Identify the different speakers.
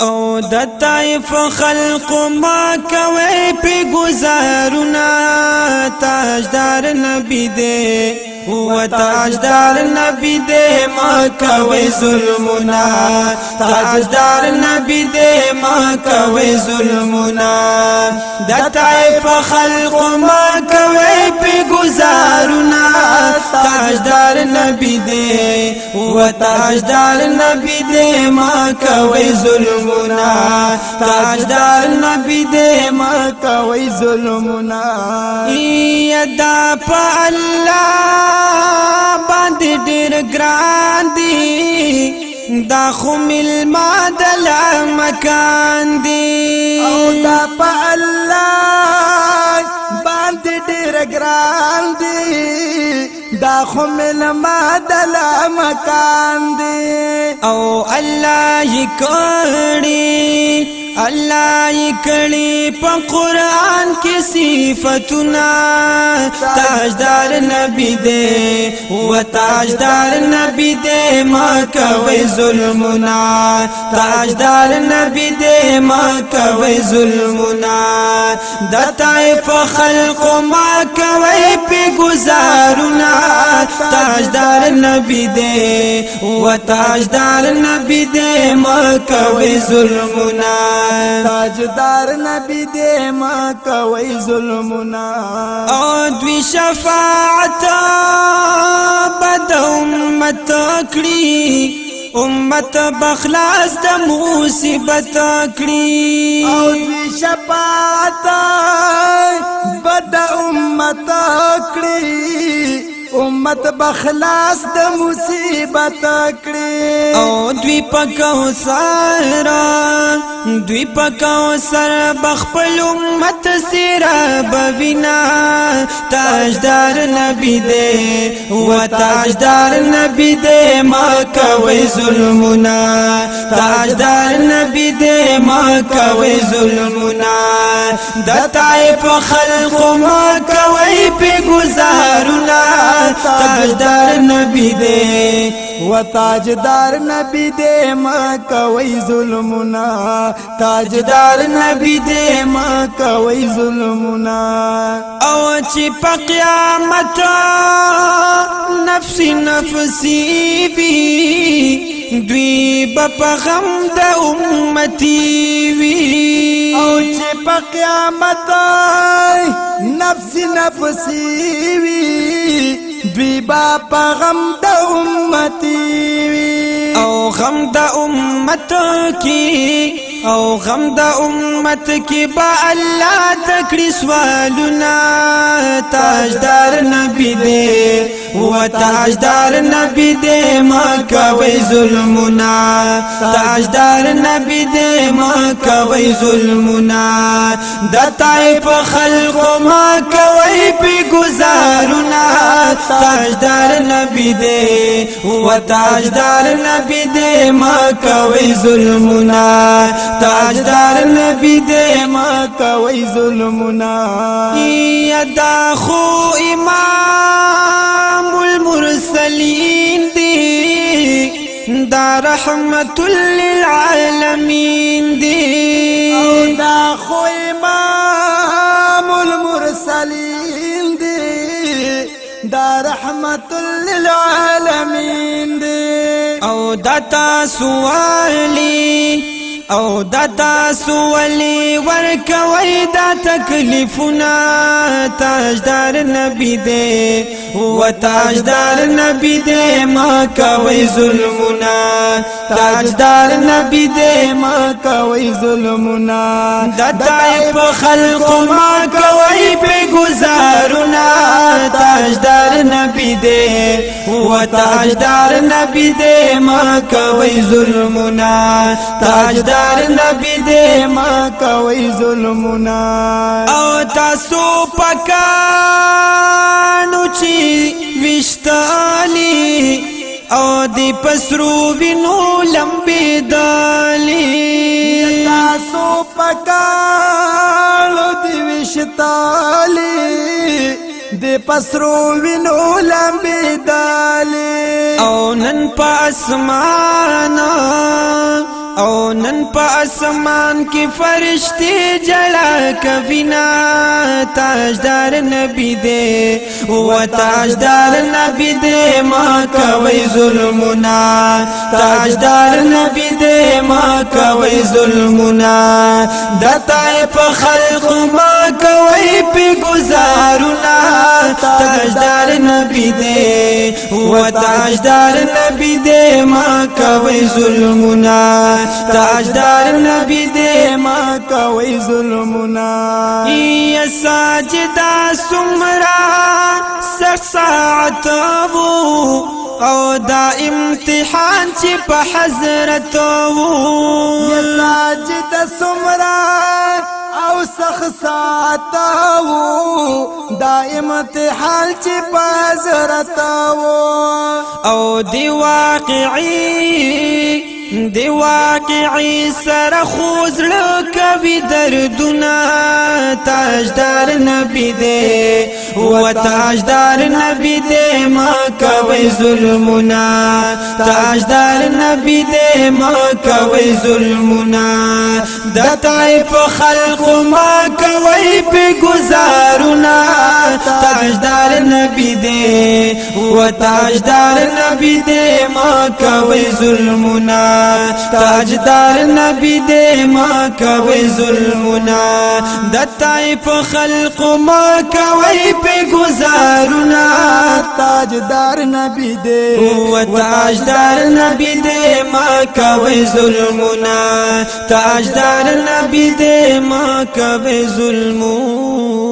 Speaker 1: او د طائف خلق ما کوي په گزارنا تاجدار نبی دے و تاجدار نبی دے ما کوي ظلمنا تاجدار نبی دے ما کوي ظلمنا د طائف خلق ما کوي په گزارنا تاجدار نبی دے و تاجدار نبی دے ما کوي ظلمنا تاجدار نبی دے ما کوي ظلمنا یدا پا اللہ باندې ډېر ګران دي دا خو ملما د مکان دي
Speaker 2: او دا په الله باندې ډېر ګران دي دا خو ملما د مکان دي
Speaker 1: او الله یې کړي الله یې کړي په قرآن کې صفاتنا تاجدار نبی دے و تاجدار نبی دے ما کوي ظلمنا تاجدار نبی دے ما کوي ظلمنا د طائف خلق ما کوي په گزارنا تاجدار نبی دے و تاجدار نبی دے ما کوي ظلمنا
Speaker 2: تاجدار نبی دے ما کوي ظلمنا
Speaker 1: او دوی شفاعت بد امت کړي امت بخلاص د مصیبت کړي
Speaker 2: او دوی شفاعت بد امت کړي امت بخلاص د مصیبت کړي
Speaker 1: او دوی پکاو سر بخپل امت سیرا بوینا تاجدار نبی دے و تاجدار نبی دے ما کوي ظلمنا تاجدار نبی دے ما کوي ظلمنا د طائف خلق ما کوي په گزارنا تاجدار نبی دے
Speaker 2: و تاجدار نبی دے ما کوي ظلمنا تاجدار نبی دے ما کوي ظلمنا
Speaker 1: او چې په قیامت نفسی نفسی وی دوی په غم د امتی وی
Speaker 2: او چې په قیامت نفسی نفسی وی دوی په غم د امتی وی
Speaker 1: او غم د امت کی او غم د امت کی با الله تکړي سوالنا تاجدار نبی دے و تاجدار نبی دے ما کوي ظلمنا تاجدار نبی دے ما کوي ظلمنا د طائف خلق ما کوي په گزارنا تاجدار نبی دے و تاجدار نبی دے ما کوي ظلمنا تاجدار نبی دے
Speaker 2: ما کوي ظلمنا
Speaker 1: یدا خو امام المرسلین دی دا رحمت للعالمین دی
Speaker 2: او دا خو امام المرسلین دی دا رحمت للعالمین دی
Speaker 1: او دتا سوالی او دتا سوالی ورکوي دا تکلیفنا تاجدار نبی دے و تاجدار نبی دے ما کوي ظلمنا تاجدار نبی دے ما
Speaker 2: کوي ظلمنا
Speaker 1: د طائف خلق ما کوي په گزارنا تاجدار نبی دے و تاجدار نبی دے ما کوي ظلمنا تاجدار نبی دے
Speaker 2: ما کوي ظلمنا
Speaker 1: او تاسو پکانو چی وشتالی او دی پسرو وینو لمبی دالی
Speaker 2: تاسو پکانو دی وشتالی دی پسرو وینو لمبی دالی
Speaker 1: او نن پا اسمانا او نن پا اسمان کی فرشتی جلا کبینا تاجدار نبی دے و تاجدار نبی دے ما کوئی ظلمنا تاجدار نبی دے ما کوئی ظلمنا دتائی پا خلق ما کوئی پی گزارنا تاجدار نبی دے و تاجدار نبی دے ما کوئی ظلمنا تاجدار نبی دے ما کوئی ظلمنا یا ساجدہ سمرا سخت ساعت وو او دا امتحان چی پا حضرت وو
Speaker 2: یا ساجدہ سمرا او سخت ساعت وو دا امتحان چی پا حضرت وو
Speaker 1: او دی واقعی سر خوزر کبی دردنا تاجدار نبی دے و تاجدار نبی دے ما کوئی ظلمنا تاجدار نبی دے ما کوئی ظلمنا دتائف خلق ما کوئی پی گزارنا تاجدار نبی دے و تاجدار نبی دے ما کوئی ظلمنا تاجدار نبی دے ما کوئی ظلمنا دتائف خلق ما کوئی پی گزارنا
Speaker 2: تاجدار نبی دے
Speaker 1: و تاجدار نبی دے ما کوئی ظلمنا تاجدار نبی دے ما کوئی ظلمنا